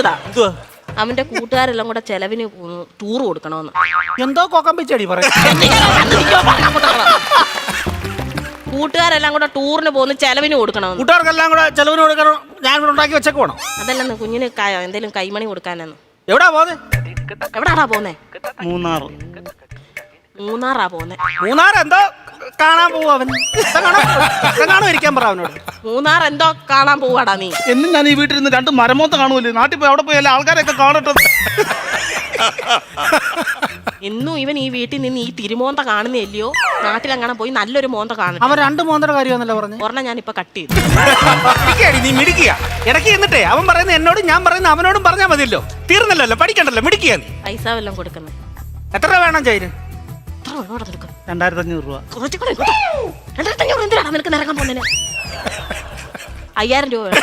ചോദിച്ചതാ. എന്തുവാ? അവന്റെ കൂട്ടുകാരെല്ലാം കൂടെ ചെലവിന് ടൂർ കൊടുക്കണമെന്ന്. എന്തോ കോക്കം വെച്ചടി പറയാ. കൂട്ടുകാരെല്ലാം കൂടെ ടൂറിന് പോകുന്ന ചെലവിന് കൊടുക്കണമെന്ന്. കൂട്ടുകാർക്കെല്ലാം കൂടെ ചെലവിന് കൊടുക്കണം. ഞാൻ ഇവിടെ ഉണ്ടാക്കി വെച്ചേക്ക് വേണം. അതല്ലെന്ന് കുഞ്ഞിന് എന്തേലും കൈമണി കൊടുക്കാനെന്ന്. എവിടാ പോന്നെ? എവിടാടാ പോന്നെ? മൂന്നാറാ പോന്നെ. മൂന്നാർ എന്തോ കാണാൻ പോവാ അവൻ. കാണാൻ ഇരിക്കാൻ പറ അവനോട്. മൂന്നാർ എന്തോ കാണാൻ പോവാടാ നീ. എന്നും ഞാൻ ഈ വീട്ടിൽ 2 മരമോത്ത കാണുമല്ലോ. നാട്ടിൽ പോയി അവിടെ പോയി എല്ലാ ആൾക്കാരെയൊക്കെ കാണട്ടെ. എന്നും ഇവൻ ഈ വീട്ടിൽ നിന്ന് ഈ തിരുമോന്ത കാണുന്നില്ലയോ? നാട്ടിലെങ്ങനെ പോയി നല്ലൊരു മോന്ത കാണും. അവൻ 2 മോന്തയുടെ കാര്യമാണല്ലോ പറഞ്ഞു. ഒരെണ്ണം ഞാൻ ഇപ്പൊ കട്ട് ചെയ്തു. നീ മിടിക്കുക. ഇടയ്ക്ക് എന്നിട്ടേ അവൻ പറയുന്നത് എന്നോടും ഞാൻ പറയുന്നത് അവനോടും പറഞ്ഞാൽ മതിയല്ലോ. തീർന്നല്ലോ, പഠിക്കണ്ടല്ലോ, മിടിക്കുക നീ. പൈസ വല്ലതും കൊടുക്കുന്നത്. എത്ര രൂപ വേണം ചൈന്? 2500 രൂപ. 2500 എന്തിനാണ് നിനക്ക് നിറങ്ങാൻ പോകുന്നതിന്? 5000 രൂപ വേണം.